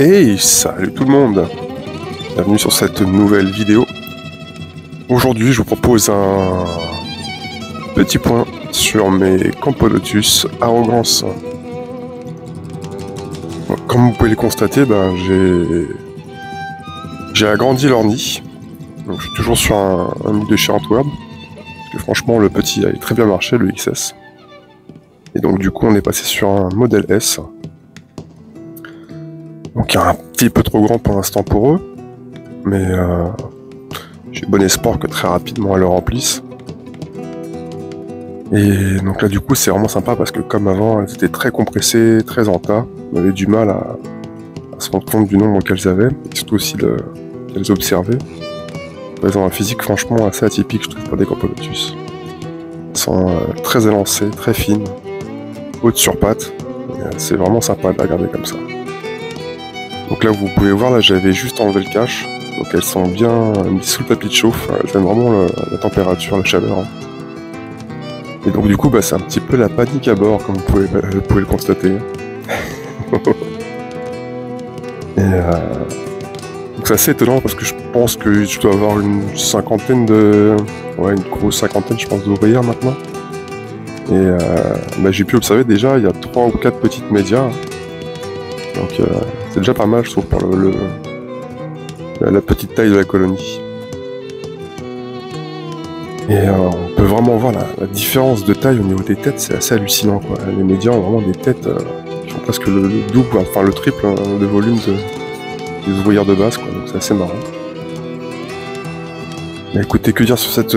Hey, salut tout le monde! Bienvenue sur cette nouvelle vidéo. Aujourd'hui, je vous propose un petit point sur mes Campodotus Arrogance. Bon, comme vous pouvez le constater, j'ai agrandi leur nid. Donc, je suis toujours sur un nid de chez Antwerp. Parce que franchement, le petit a très bien marché, le XS. Et donc du coup, on est passé sur un modèle S. Donc un petit peu trop grand pour l'instant pour eux, mais j'ai bon espoir que très rapidement elle le remplisse. Et donc là du coup c'est vraiment sympa parce que comme avant elles étaient très compressées, très en tas, on avait du mal à se rendre compte du nombre qu'elles avaient, et surtout aussi qu'elles observaient. Elles ont un physique franchement assez atypique je trouve pour des Campodotus. Elles sont très élancées, très fines, hautes sur pattes, c'est vraiment sympa de les regarder comme ça. Donc là vous pouvez voir, là j'avais juste enlevé le cache, donc elles sont bien mises sous le tapis de chauffe, elles aiment vraiment la température, la chaleur. Hein. Et donc du coup c'est un petit peu la panique à bord comme vous pouvez le constater. Et donc c'est assez étonnant parce que je pense que je dois avoir une cinquantaine une grosse cinquantaine je pense d'ouvrières maintenant. Et j'ai pu observer déjà il y a 3 ou 4 petites médias. Donc c'est déjà pas mal je trouve pour la petite taille de la colonie. Et on peut vraiment voir la différence de taille au niveau des têtes, c'est assez hallucinant quoi. Les médias ont vraiment des têtes qui ont presque le double, enfin le triple de volume des ouvrières de base quoi, donc c'est assez marrant. Mais écoutez, que dire sur cette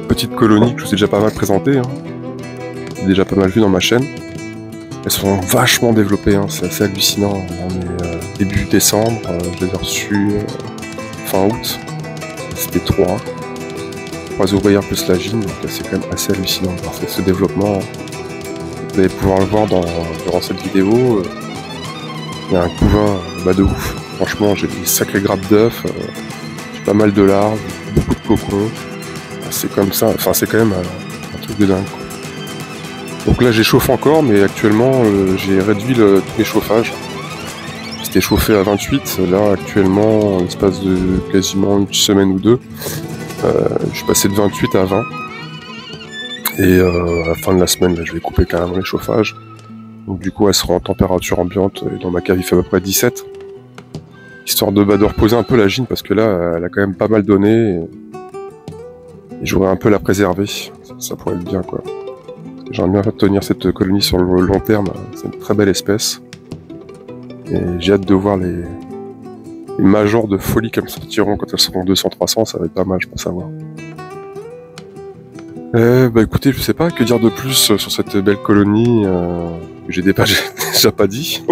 petite colonie que je vous ai déjà pas mal présentée, hein. C'est déjà pas mal vu dans ma chaîne. Elles sont vachement développées, hein. C'est assez hallucinant. On est début décembre, je les ai reçues fin août. C'était 3 ouvrières plus la gym, donc c'est quand même assez hallucinant de voir ce développement. Vous allez pouvoir le voir durant cette vidéo. Il y a un couvain de ouf. Franchement, j'ai des sacrées grappes d'œufs, j'ai pas mal de larves, beaucoup de cocons. C'est comme ça, enfin c'est quand même un truc de dingue quoi. Donc là j'échauffe encore, mais actuellement j'ai réduit tous les chauffages. C'était chauffé à 28, là actuellement, en l'espace de quasiment une semaine ou deux, je suis passé de 28 à 20. Et à la fin de la semaine, là, je vais couper carrément les chauffages. Donc du coup elles seront en température ambiante, et dans ma cave il fait à peu près 17. Histoire de reposer un peu la gine, parce que là elle a quand même pas mal donné, et j'aurais un peu la préserver, ça pourrait être bien quoi. J'aimerais bien tenir cette colonie sur le long terme, c'est une très belle espèce. Et j'ai hâte de voir les majors de folie qu'elles sortiront quand elles seront 200-300, ça va être pas mal, je pense à voir. Écoutez, je sais pas que dire de plus sur cette belle colonie que j'ai déjà pas dit.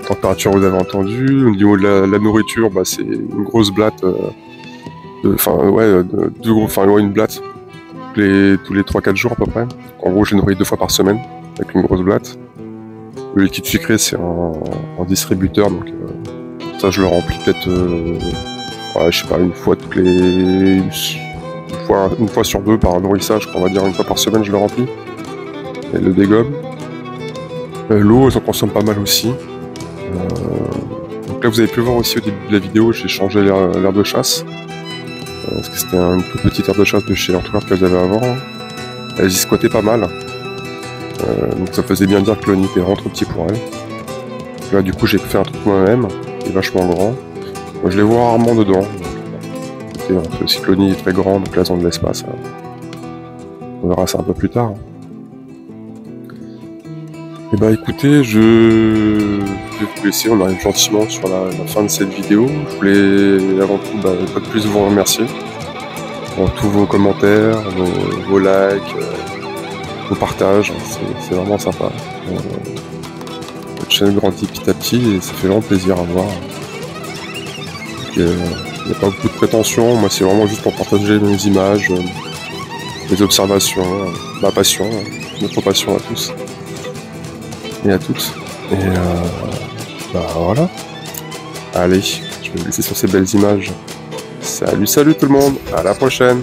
Température vous avez entendu, au niveau de la nourriture, c'est une grosse blatte. Une blatte tous les 3-4 jours à peu près. En gros, je les nourris 2 fois par semaine avec une grosse blatte. Le liquide sucré, c'est en distributeur, donc ça je le remplis peut-être, je sais pas, une fois sur 2 par nourrissage, on va dire une fois par semaine je le remplis. Et le dégomme. L'eau, j'en consomme pas mal aussi. Donc là, vous avez pu voir aussi au début de la vidéo, j'ai changé l'air de chasse. Parce que c'était une toute petite aire de chasse de chez Antwerp qu'elles avaient avant. Elles y squattaient pas mal. Donc ça faisait bien dire que le nid était vraiment trop petit pour elles. Là du coup j'ai fait un truc moi-même, qui est vachement grand. Je les vois rarement dedans. Si le nid est très grand, donc là elles ont de l'espace. On verra ça un peu plus tard. Et écoutez, je vais vous laisser, on arrive gentiment sur la fin de cette vidéo. Je voulais avant tout une fois de plus vous remercier pour tous vos commentaires, vos likes, vos partages, c'est vraiment sympa. Votre chaîne grandit petit à petit et ça fait vraiment plaisir à voir. Il n'y a pas beaucoup de prétention, moi c'est vraiment juste pour partager mes images, mes observations, ma passion, notre passion à tous. Et à toutes. Et voilà. Allez, je vais vous laisser sur ces belles images. Salut tout le monde, à la prochaine.